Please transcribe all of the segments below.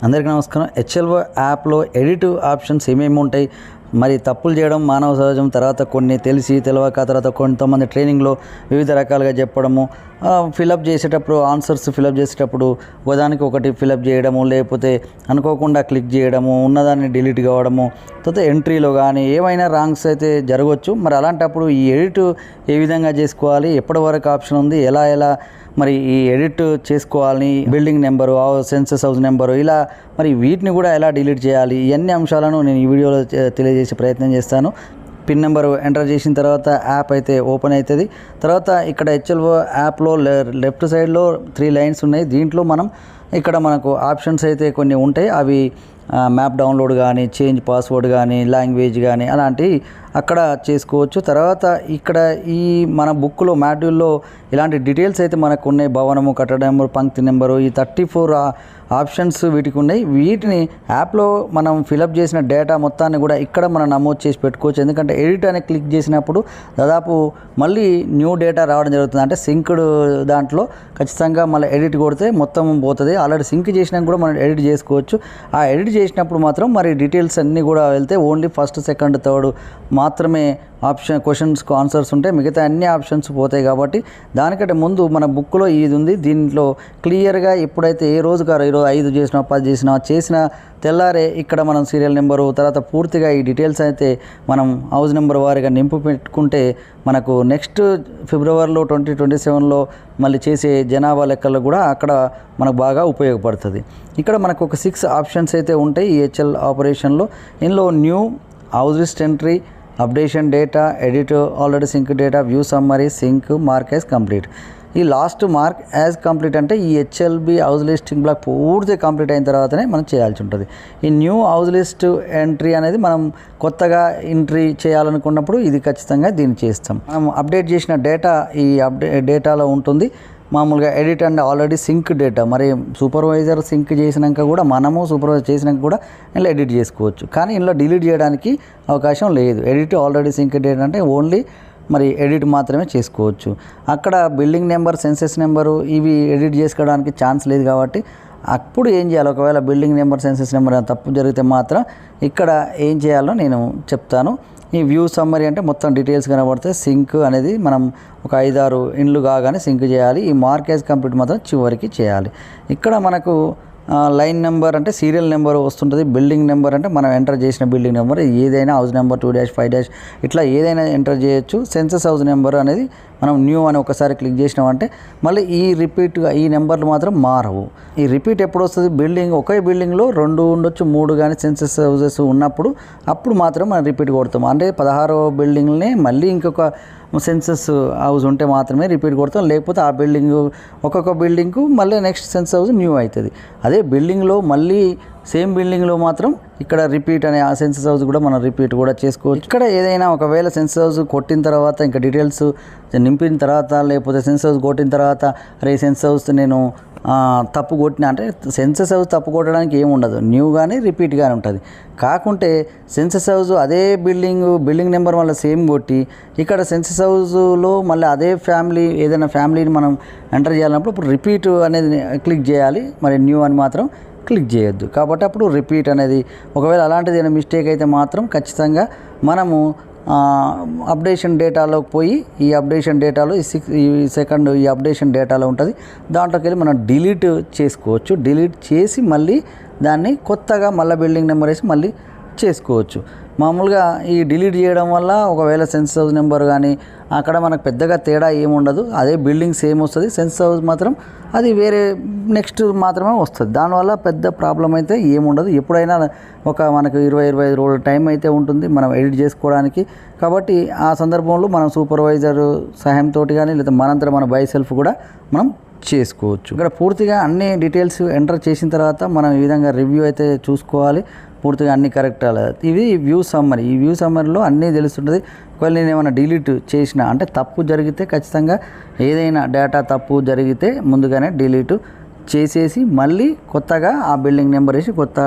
అందరికీ నమస్కారం. హెచ్ఎల్ఓ యాప్లో ఎడిట్ ఆప్షన్స్ ఏమేమి ఉంటాయి, మరి తప్పులు చేయడం మానవ సహజం. తర్వాత కొన్ని తెలియక తర్వాత కొంతమంది ట్రైనింగ్లో వివిధ రకాలుగా చెప్పడము, ఫిలప్ చేసేటప్పుడు ఆన్సర్స్ ఫిలప్ చేసేటప్పుడు ఒకదానికి ఒకటి ఫిలప్ చేయడము, లేకపోతే అనుకోకుండా క్లిక్ చేయడము, ఉన్నదాన్ని డిలీట్ కావడము, తర్వాత ఎంట్రీలో కానీ ఏమైనా రాంగ్స్ అయితే జరగవచ్చు. మరి అలాంటప్పుడు ఈ ఎడిట్ ఏ విధంగా చేసుకోవాలి, ఎప్పటి వరకు ఆప్షన్ ఉంది, ఎలా మరి ఈ ఎడిట్ చేసుకోవాలని, building number, census house number, ఇలా మరి వీటిని కూడా ఎలా డిలీట్ చేయాలి, ఇవన్నీ అంశాలను నేను ఈ వీడియోలో తెలియజేసే ప్రయత్నం చేస్తాను. పిన్ నెంబరు ఎంటర్ చేసిన తర్వాత యాప్ అయితే ఓపెన్ అవుతుంది. తర్వాత ఇక్కడ హెచ్ఎల్ఓ యాప్లో లెఫ్ట్ సైడ్లో 3 లైన్స్ ఉన్నాయి. దీంట్లో ఇక్కడ మనకు ఆప్షన్స్ అయితే కొన్ని ఉంటాయి. అవి మ్యాప్ డౌన్లోడ్ కానీ, చేంజ్ పాస్వర్డ్ కానీ, లాంగ్వేజ్ కానీ అలాంటివి అక్కడ చేసుకోవచ్చు. తర్వాత ఇక్కడ ఈ మన బుక్లో మాడ్యూల్లో ఇలాంటి డీటెయిల్స్ అయితే మనకు ఉన్నాయి. భవనము, కట్టడ నెంబరు, పంక్తి నెంబరు, ఈ 34 ఆప్షన్స్ వీటికి ఉన్నాయి. వీటిని యాప్లో మనం ఫిలప్ చేసిన డేటా మొత్తాన్ని కూడా ఇక్కడ మనం నమోదు చేసి పెట్టుకోవచ్చు. ఎందుకంటే ఎడిట్ అని క్లిక్ చేసినప్పుడు దాదాపు మళ్ళీ న్యూ డేటా రావడం జరుగుతుంది. అంటే సింక్డ్ దాంట్లో ఖచ్చితంగా మళ్ళీ ఎడిట్ కొడితే మొత్తం పోతుంది. ఆల్రెడీ సింక్ చేసినాక కూడా మనం ఎడిట్ చేసుకోవచ్చు. ఆ ఎడిట్ చేసినప్పుడు మాత్రం మరి డీటెయిల్స్ అన్నీ కూడా వెళ్తే ఓన్లీ ఫస్ట్, సెకండ్, థర్డ్ మాత్రమే క్వశ్చన్స్కు ఆన్సర్స్ ఉంటాయి. మిగతా అన్ని ఆప్షన్స్ పోతాయి. కాబట్టి దానికంటే ముందు మన బుక్లో ఇది ఉంది. దీంట్లో క్లియర్గా ఎప్పుడైతే ఏ రోజుగా 5 చేసినా, 10 చేసిన తెల్లారే ఇక్కడ మనం సీరియల్ నెంబరు, తర్వాత పూర్తిగా ఈ డీటెయిల్స్ అయితే మనం హౌస్ నెంబర్ వారిగా నింపు పెట్టుకుంటే మనకు నెక్స్ట్ ఫిబ్రవరిలో 2027లో మళ్ళీ చేసే జనాభా లెక్కలు కూడా అక్కడ మనకు బాగా ఉపయోగపడుతుంది. ఇక్కడ మనకు ఒక 6 ఆప్షన్స్ అయితే ఉంటాయి ఈ హెచ్ఎల్ ఆపరేషన్లో. ఇందులో new, house list entry, updation data, edit already sync data, view summary, sync, mark as complete. ఈ లాస్ట్ మార్క్ యాజ్ కంప్లీట్ అంటే ఈ హెచ్ఎల్బి హౌస్ లిస్టింగ్ బ్లాక్ పూర్తి కంప్లీట్ అయిన తర్వాతనే మనం చేయాల్సి ఉంటుంది. ఈ న్యూ హౌస్ లిస్ట్ ఎంట్రీ అనేది మనం కొత్తగా ఎంట్రీ చేయాలనుకున్నప్పుడు ఇది ఖచ్చితంగా దీన్ని చేస్తాం. మనం అప్డేట్ చేసిన డేటా ఈ డేటాలో ఉంటుంది. మామూలుగా edit and already sync data, మరి సూపర్వైజర్ సింక్ చేసినాక కూడా మనము సూపర్వైజర్ చేసినాక కూడా ఇందులో ఎడిట్ చేసుకోవచ్చు. కానీ ఇందులో డిలీట్ చేయడానికి అవకాశం లేదు. ఎడిట్ ఆల్రెడీ సింక్ డేటా అంటే ఓన్లీ మరి ఎడిట్ మాత్రమే చేసుకోవచ్చు. అక్కడ బిల్డింగ్ నెంబర్, సెన్సెస్ నెంబరు ఇవి ఎడిట్ చేసుకోవడానికి ఛాన్స్ లేదు. కాబట్టి అప్పుడు ఏం చేయాలి, ఒకవేళ బిల్డింగ్ నెంబర్, సెన్సెస్ నెంబర్ తప్పు జరిగితే మాత్రం ఇక్కడ ఏం చేయాలో నేను చెప్తాను. ఈ వ్యూ సమ్మరీ అంటే మొత్తం డీటెయిల్స్ కనబడితే సింక్ అనేది మనం ఒక 5-6 ఇండ్లు కాగానే సింక్ చేయాలి. ఈ మార్కేజ్ కంప్లీట్ మాత్రం చివరికి చేయాలి. ఇక్కడ మనకు లైన్ నెంబర్ అంటే సీరియల్ నెంబర్ వస్తుంటుంది. బిల్డింగ్ నెంబర్ అంటే మనం ఎంటర్ చేసిన బిల్డింగ్ నెంబర్ ఏదైనా, హౌస్ నెంబర్ 2-5- ఇట్లా ఏదైనా ఎంటర్ చేయొచ్చు. సెన్సస్ హౌస్ నెంబర్ అనేది మనం న్యూ అని ఒకసారి క్లిక్ చేసినామంటే మళ్ళీ ఈ రిపీట్గా ఈ నెంబర్లు మాత్రం మారవు. ఈ రిపీట్ ఎప్పుడు వస్తుంది, బిల్డింగ్ ఒకే బిల్డింగ్లో 2 ఉండొచ్చు, 3 కానీ సెన్సస్ హౌసెస్ ఉన్నప్పుడు అప్పుడు మాత్రం మనం రిపీట్ కొడతాం. అంటే 16వ బిల్డింగ్ని మళ్ళీ ఇంకొక సెన్సస్ హౌస్ ఉంటే మాత్రమే రిపీట్ కొడతాం. లేకపోతే ఆ బిల్డింగ్ ఒక్కొక్క బిల్డింగ్కు మళ్ళీ నెక్స్ట్ సెన్సస్ హౌస్ న్యూ అవుతుంది. అదే బిల్డింగ్లో మళ్ళీ సేమ్ బిల్డింగ్లో మాత్రం ఇక్కడ రిపీట్ అనే ఆ సెన్సస్ హౌస్ కూడా మనం రిపీట్ కూడా చేసుకోవచ్చు. ఇక్కడ ఏదైనా ఒకవేళ సెన్సస్ హౌస్ కొట్టిన తర్వాత ఇంకా డీటెయిల్స్ నింపిన తర్వాత, లేకపోతే సెన్సస్ హౌస్ కొట్టిన తర్వాత సెన్సస్ హౌస్ నేను తప్పు కొట్టిన అంటే సెన్సస్ హౌస్ తప్పు కొట్టడానికి ఏమి ఉండదు, న్యూ కానీ రిపీట్ కానీ ఉంటుంది. కాకుంటే సెన్సస్ హౌస్ అదే బిల్డింగ్ నెంబర్ వల్ల సేమ్ కొట్టి ఇక్కడ సెన్సస్ హౌస్లో మళ్ళీ అదే ఫ్యామిలీ ఏదైనా ఫ్యామిలీని మనం ఎంటర్ చేయాలన్నప్పుడు ఇప్పుడు రిపీట్ అనేది క్లిక్ చేయాలి, మరి న్యూ అని మాత్రం క్లిక్ చేయొద్దు. కాబట్టి అప్పుడు రిపీట్ అనేది ఒకవేళ అలాంటిది ఏదైనా మిస్టేక్ అయితే మాత్రం ఖచ్చితంగా మనము అప్డేషన్ డేటాలోకి పోయి ఈ అప్డేషన్ డేటాలో ఈ సెకండ్ ఈ అప్డేషన్ డేటాలో ఉంటుంది. దాంట్లోకి వెళ్ళి మనం డిలీట్ చేసుకోవచ్చు. డిలీట్ చేసి మళ్ళీ దాన్ని కొత్తగా మళ్ళీ బిల్డింగ్ నెంబర్ వేసి మళ్ళీ చేసుకోవచ్చు. మామూలుగా ఈ డిలీట్ చేయడం వల్ల ఒకవేళ సెన్సస్ హౌస్ నెంబర్ కానీ అక్కడ మనకు పెద్దగా తేడా ఏముండదు. అదే బిల్డింగ్ సేమ్ వస్తుంది, సెన్సస్ హౌస్ మాత్రం అది వేరే నెక్స్ట్ మాత్రమే వస్తుంది. దానివల్ల పెద్ద ప్రాబ్లం అయితే ఏముండదు. ఎప్పుడైనా మనకు 20-25 రోజుల టైం అయితే ఉంటుంది మనం ఎడిట్ చేసుకోవడానికి. కాబట్టి ఆ సందర్భంలో మనం సూపర్వైజర్ సహాయంతో కానీ లేదా మనంతరం మన బై సెల్ఫ్ కూడా మనం చేసుకోవచ్చు. ఇక్కడ పూర్తిగా అన్ని డీటెయిల్స్ ఎంటర్ చేసిన తర్వాత మనం ఈ విధంగా రివ్యూ అయితే చూసుకోవాలి. పూర్తిగా అన్ని కరెక్ట్ అవ్వాలి. ఇది వ్యూ సమ్మరీ. ఈ వ్యూ సమ్మరీలో అన్నీ తెలుస్తుంటుంది. ఒకవేళ నేను ఏమైనా డిలీట్ చేసిన అంటే తప్పు జరిగితే ఖచ్చితంగా ఏదైనా డేటా తప్పు జరిగితే ముందుగానే డిలీట్ చేసేసి మళ్ళీ కొత్తగా ఆ బిల్డింగ్ నెంబర్ వేసి కొత్త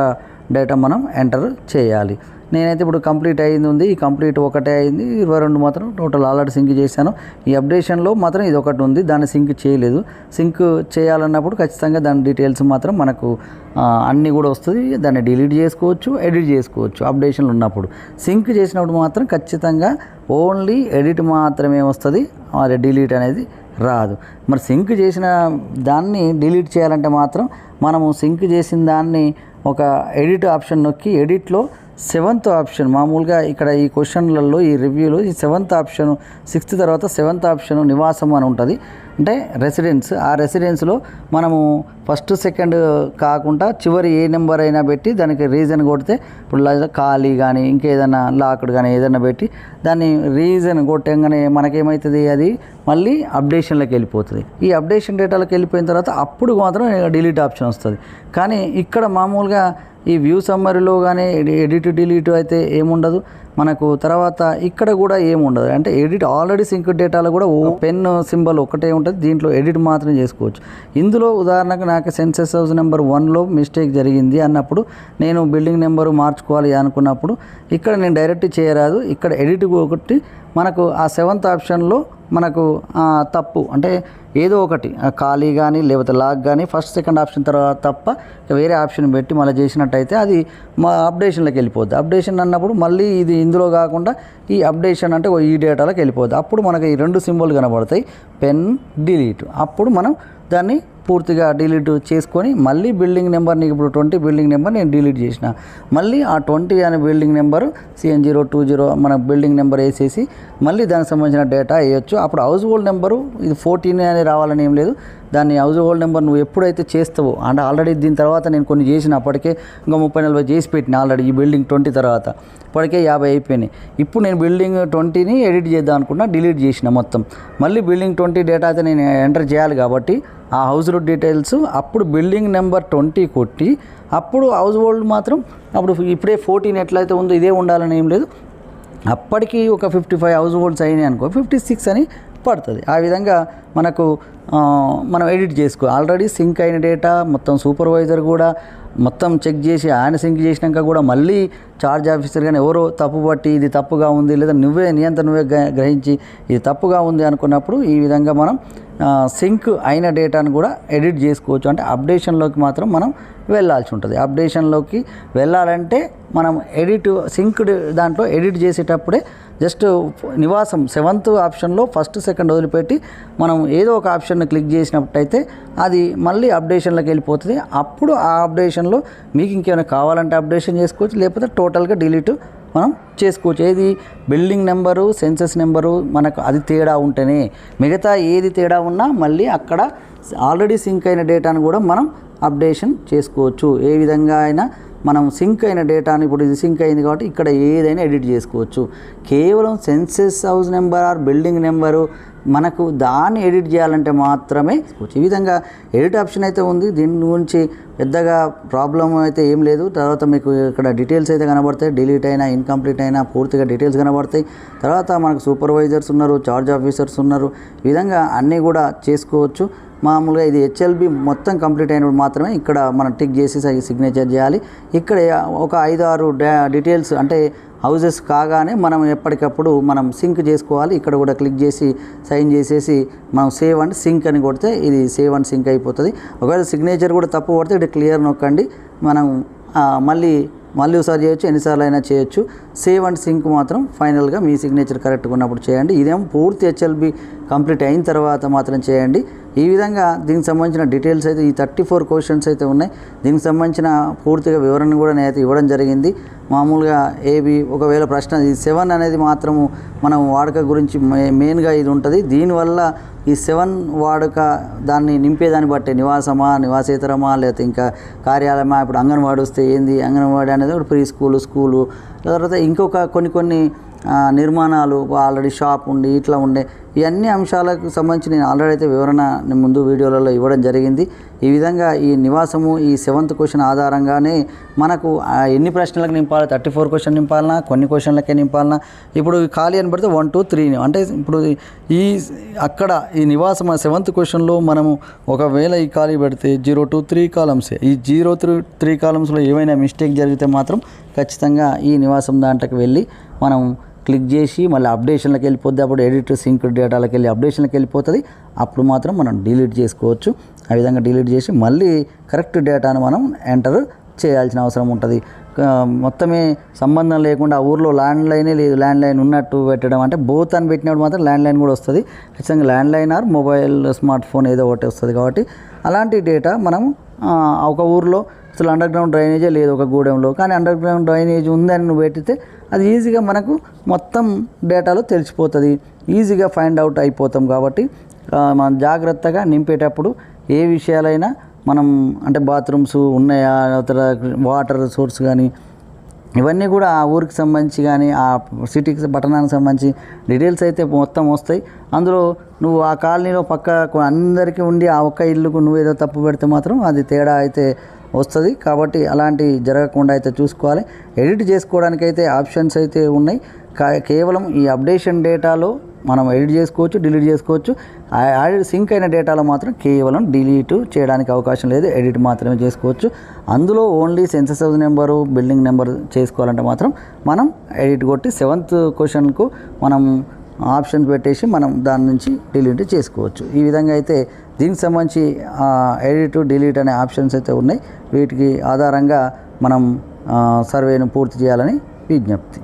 డేటా మనం ఎంటర్ చేయాలి. నేనైతే ఇప్పుడు కంప్లీట్ అయింది ఉంది, ఈ కంప్లీట్ ఒకటే అయింది, 22 మాత్రం టోటల్ ఆల్రెడీ సింక్ చేశాను. ఈ అప్డేషన్లో మాత్రం ఇది ఒకటి ఉంది, దాన్ని సింక్ చేయలేదు. సింక్ చేయాలన్నప్పుడు ఖచ్చితంగా దాని డీటెయిల్స్ మాత్రం మనకు అన్నీ కూడా వస్తుంది. దాన్ని డిలీట్ చేసుకోవచ్చు, ఎడిట్ చేసుకోవచ్చు అప్డేషన్లు ఉన్నప్పుడు. సింక్ చేసినప్పుడు మాత్రం ఖచ్చితంగా ఓన్లీ ఎడిట్ మాత్రమే వస్తుంది, అది డిలీట్ అనేది రాదు. మరి సింక్ చేసిన దాన్ని డిలీట్ చేయాలంటే మాత్రం మనము సింక్ చేసిన దాన్ని ఒక ఎడిట్ ఆప్షన్ నొక్కి ఎడిట్లో 7th ఆప్షన్, మామూలుగా ఇక్కడ ఈ క్వశ్చన్లలో ఈ రివ్యూలో ఈ 7th ఆప్షన్, 6th తర్వాత 7th ఆప్షన్ నివాసం అని ఉంటుంది, అంటే రెసిడెన్స్. ఆ రెసిడెన్స్లో మనము ఫస్ట్ సెకండ్ కాకుండా చివరి ఏ నెంబర్ అయినా పెట్టి దానికి రీజన్ కొడితే, ఇప్పుడు ఖాళీ కానీ ఇంకేదైనా లాక్డ్ కానీ ఏదైనా పెట్టి దాన్ని రీజన్ కొట్టంగానే మనకేమవుతుంది, అది మళ్ళీ అప్డేషన్లోకి వెళ్ళిపోతుంది. ఈ అప్డేషన్ డేటాలోకి వెళ్ళిపోయిన తర్వాత అప్పుడు మాత్రం డిలీట్ ఆప్షన్ వస్తుంది. కానీ ఇక్కడ మామూలుగా ఈ వ్యూ సమ్మరీలో కానీ ఎడిట్ డిలీట్ అయితే ఏముండదు మనకు. తర్వాత ఇక్కడ కూడా ఏముండదు, అంటే ఎడిట్ ఆల్రెడీ సింక్ డేటాలో కూడా పెన్ సింబల్ ఒకటే ఉంటుంది, దీంట్లో ఎడిట్ మాత్రం చేసుకోవచ్చు. ఇందులో ఉదాహరణకు నాకు సెన్సస్ హౌస్ నెంబర్ 1లో మిస్టేక్ జరిగింది అన్నప్పుడు, నేను బిల్డింగ్ నెంబరు మార్చుకోవాలి అనుకున్నప్పుడు ఇక్కడ నేను డైరెక్ట్ చేయరాదు, ఇక్కడ ఎడిట్ ఒకటి మనకు ఆ 7th ఆప్షన్లో మనకు తప్పు అంటే ఏదో ఒకటి ఖాళీ కానీ లేకపోతే లాక్ కానీ ఫస్ట్ సెకండ్ ఆప్షన్ తర్వాత తప్ప వేరే ఆప్షన్ పెట్టి మళ్ళీ చేసినట్టయితే అది మా అప్డేషన్లోకి వెళ్ళిపోద్ది. అప్డేషన్ అన్నప్పుడు మళ్ళీ ఇది ఇందులో కాకుండా ఈ అప్డేషన్ అంటే ఈ డేటాలోకి వెళ్ళిపోద్ది. అప్పుడు మనకి ఈ 2 సింబల్ కనబడతాయి, పెన్, డిలీట్. అప్పుడు మనం దాన్ని పూర్తిగా డిలీట్ చేసుకొని మళ్ళీ బిల్డింగ్ నెంబర్, నీకు ఇప్పుడు 20 బిల్డింగ్ నెంబర్ నేను డిలీట్ చేసిన, మళ్ళీ ఆ 20 అనే బిల్డింగ్ నెంబరు CN020 మన బిల్డింగ్ నెంబర్ వేసేసి మళ్ళీ దానికి సంబంధించిన డేటా వేయచ్చు. అప్పుడు హౌస్ హోల్డ్ నెంబరు ఇది 14 అని రావాలని ఏం లేదు, దాన్ని హౌస్ హోల్డ్ నెంబర్ నువ్వు ఎప్పుడైతే చేస్తావో, అంటే ఆల్రెడీ దీని తర్వాత నేను కొన్ని చేసిన, అప్పటికే ఇంకా 30-40 చేసి పెట్టిన ఆల్రెడీ ఈ బిల్డింగ్ 20 తర్వాత, ఇప్పటికే 50 అయిపోయినాయి. ఇప్పుడు నేను బిల్డింగ్ 20ని ఎడిట్ చేద్దాం అనుకున్నా, డిలీట్ చేసిన మొత్తం. మళ్ళీ బిల్డింగ్ 20 డేటా అయితే నేను ఎంటర్ చేయాలి కాబట్టి ఆ హౌస్ హోల్డ్ డీటెయిల్స్ అప్పుడు బిల్డింగ్ నెంబర్ 20 కొట్టి అప్పుడు హౌస్ హోల్డ్ మాత్రం అప్పుడు ఇప్పుడే 14 ఎట్లయితే ఉందో ఇదే ఉండాలని ఏం లేదు. అప్పటికి ఒక 55 హౌస్ హోల్డ్స్ అయినాయి అనుకో, 56 అని పడుతుంది. ఆ విధంగా మనకు మనం ఎడిట్ చేసుకో. ఆల్రెడీ సింక్ అయిన డేటా మొత్తం సూపర్వైజర్ కూడా మొత్తం చెక్ చేసి ఆయన సింక్ చేసినాక కూడా మళ్ళీ చార్జ్ ఆఫీసర్ కానీ ఎవరో తప్పు పట్టి ఇది తప్పుగా ఉంది, లేదా నువ్వే గ్రహించి ఇది తప్పుగా ఉంది అనుకున్నప్పుడు ఈ విధంగా మనం సింక్ అయిన డేటాను కూడా ఎడిట్ చేసుకోవచ్చు. అంటే అప్డేషన్లోకి మాత్రం మనం వెళ్ళాల్సి ఉంటుంది. అప్డేషన్లోకి వెళ్ళాలంటే మనం ఎడిట్ సింక్ దాంట్లో ఎడిట్ చేసేటప్పుడే జస్ట్ నివాసం 7th ఆప్షన్లో ఫస్ట్ సెకండ్ వదిలిపెట్టి మనం ఏదో ఒక ఆప్షన్ని క్లిక్ చేసినట్టయితే అది మళ్ళీ అప్డేషన్లోకి వెళ్ళిపోతుంది. అప్పుడు ఆ అప్డేషన్లో మీకు ఇంకేమైనా కావాలంటే అప్డేషన్ చేసుకోవచ్చు, లేకపోతే టోటల్గా డిలీట్ మనం చేసుకోవచ్చు. ఏది బిల్డింగ్ నెంబరు, సెన్సస్ నెంబరు మనకు అది తేడా ఉంటేనే, మిగతా ఏది తేడా ఉన్నా మళ్ళీ అక్కడ ఆల్రెడీ సింక్ అయిన డేటాను కూడా మనం అప్డేషన్ చేసుకోవచ్చు. ఏ విధంగా అయినా మనం సింక్ అయిన డేటాని, ఇప్పుడు ఇది సింక్ అయింది కాబట్టి ఇక్కడ ఏదైనా ఎడిట్ చేసుకోవచ్చు. కేవలం census house number or building number మనకు దాన్ని ఎడిట్ చేయాలంటే మాత్రమే. ఈ విధంగా ఎడిట్ ఆప్షన్ అయితే ఉంది, దీని గురించి పెద్దగా ప్రాబ్లం అయితే ఏం లేదు. తర్వాత మీకు ఇక్కడ డీటెయిల్స్ అయితే కనబడతాయి, డిలీట్ అయినా ఇన్కంప్లీట్ అయినా పూర్తిగా డీటెయిల్స్ కనబడతాయి. తర్వాత మనకు సూపర్వైజర్స్ ఉన్నారు, చార్జ్ ఆఫీసర్స్ ఉన్నారు, ఈ విధంగా అన్నీ కూడా చేసుకోవచ్చు. మామూలుగా ఇది HLB మొత్తం కంప్లీట్ అయినప్పుడు మాత్రమే ఇక్కడ మనం టిక్ చేసి సిగ్నేచర్ చేయాలి. ఇక్కడ ఒక 5-6 డీటెయిల్స్ అంటే హౌజెస్ కాగానే మనం ఎప్పటికప్పుడు మనం సింక్ చేసుకోవాలి. ఇక్కడ కూడా క్లిక్ చేసి సైన్ చేసేసి మనం సేవ్ అండ్ సింక్ అని కొడితే ఇది సేవ్ అండ్ సింక్ అయిపోతుంది. ఒకవేళ సిగ్నేచర్ కూడా తప్పు పడితే ఇక్కడ క్లియర్ నొక్కండి, మనం మళ్ళీ ఒకసారి చేయొచ్చు, ఎన్నిసార్లు అయినా చేయొచ్చు. సేవ్ అండ్ సింక్ మాత్రం ఫైనల్గా మీ సిగ్నేచర్ కరెక్ట్గా ఉన్నప్పుడు చేయండి. ఇదేమో పూర్తి HLB కంప్లీట్ అయిన తర్వాత మాత్రం చేయండి. ఈ విధంగా దీనికి సంబంధించిన డీటెయిల్స్ అయితే ఈ 34 క్వశ్చన్స్ అయితే ఉన్నాయి. దీనికి సంబంధించిన పూర్తిగా వివరణ కూడా నేనైతే ఇవ్వడం జరిగింది. మామూలుగా ఏబి ఒకవేళ ప్రశ్న ఈ 7 అనేది మాత్రము మనం వాడుక గురించి మెయిన్గా ఇది ఉంటుంది. దీనివల్ల ఈ 7 వాడుక దాన్ని నింపేదాన్ని బట్టి నివాసమా, నివాసేతరమా, లేకపోతే ఇంకా కార్యాలయమా, ఇప్పుడు అంగన్వాడీ వస్తే ఏంది అంగన్వాడీ అనేది ప్రీ స్కూలు, తర్వాత ఇంకొక కొన్ని నిర్మాణాలు ఆల్రెడీ షాప్ ఉండి ఇట్లా ఉండే ఇవన్నీ అంశాలకు సంబంధించి నేను ఆల్రెడీ అయితే వివరణ ముందు వీడియోలలో ఇవ్వడం జరిగింది. ఈ విధంగా ఈ నివాసము ఈ 7th క్వశ్చన్ ఆధారంగానే మనకు ఎన్ని ప్రశ్నలకు నింపాలి, 34 క్వశ్చన్ నింపాలన్నా, కొన్ని క్వశ్చన్లకే నింపాలన్నా, ఇప్పుడు ఖాళీ అని పడితే 1 2 3 అంటే ఇప్పుడు ఈ అక్కడ ఈ నివాసం 7th క్వశ్చన్లో మనము ఒకవేళ ఈ ఖాళీ పెడితే 0 to 3 కాలమ్సే. ఈ 0 to 3 కాలమ్స్లో ఏమైనా మిస్టేక్ జరిగితే మాత్రం ఖచ్చితంగా ఈ నివాసం దాంట్లోకి వెళ్ళి మనం క్లిక్ చేసి మళ్ళీ అప్డేషన్లోకి వెళ్ళిపోద్ది. అప్పుడు ఎడిట్ సింక్ డేటాలోకి వెళ్ళి అప్డేషన్లోకి వెళ్ళిపోతుంది. అప్పుడు మాత్రం మనం డిలీట్ చేసుకోవచ్చు. ఆ విధంగా డిలీట్ చేసి మళ్ళీ కరెక్ట్ డేటాను మనం ఎంటర్ చేయాల్సిన అవసరం ఉంటుంది. మొత్తమే సంబంధం లేకుండా ఆ ఊర్లో ల్యాండ్లైనే లేదు, ల్యాండ్లైన్ ఉన్నట్టు పెట్టడం అంటే బోత్ అని పెట్టినప్పుడు మాత్రం ల్యాండ్లైన్ కూడా వస్తుంది. ఖచ్చితంగా landline or mobile smart phone ఏదో ఒకటి వస్తుంది. కాబట్టి అలాంటి డేటా మనం ఒక ఊర్లో అసలు అండర్ గ్రౌండ్ డ్రైనేజే లేదు ఒక గూడెంలో, కానీ అండర్ గ్రౌండ్ డ్రైనేజ్ ఉందని నువ్వు పెట్టితే అది ఈజీగా మనకు మొత్తం డేటాలో తెలిసిపోతుంది. ఈజీగా ఫైండ్ అవుట్ అయిపోతాం. కాబట్టి మనం జాగ్రత్తగా నింపేటప్పుడు ఏ విషయాలైనా మనం అంటే బాత్రూమ్స్ ఉన్నాయా, వాటర్ సోర్స్ కానీ ఇవన్నీ కూడా ఆ ఊరికి సంబంధించి కానీ ఆ సిటీకి పట్టణానికి సంబంధించి డీటెయిల్స్ అయితే మొత్తం వస్తాయి. అందులో నువ్వు ఆ కాలనీలో పక్క అందరికీ ఉండి ఆ ఒక్క ఇల్లుకు నువ్వేదో తప్పు పెడితే మాత్రం అది తేడా అయితే వస్తుంది. కాబట్టి అలాంటి జరగకుండా అయితే చూసుకోవాలి. ఎడిట్ చేసుకోవడానికి అయితే ఆప్షన్స్ అయితే ఉన్నాయి. కేవలం ఈ అప్డేషన్ డేటాలో మనం ఎడిట్ చేసుకోవచ్చు, డిలీట్ చేసుకోవచ్చు. సింక్ అయిన డేటాలో మాత్రం కేవలం డిలీట్ చేయడానికి అవకాశం లేదు, ఎడిట్ మాత్రమే చేసుకోవచ్చు. అందులో only census house number, building number చేసుకోవాలంటే మాత్రం మనం ఎడిట్ కొట్టి 7th క్వశ్చన్కు మనం ఆప్షన్ పెట్టేసి మనం దాని నుంచి డిలీట్ చేసుకోవచ్చు. ఈ విధంగా అయితే దీనికి సంబంధించి ఎడిట్ డిలీట్ అనే ఆప్షన్స్ అయితే ఉన్నాయి. వీటికి ఆధారంగా మనం సర్వేను పూర్తి చేయాలని విజ్ఞప్తి.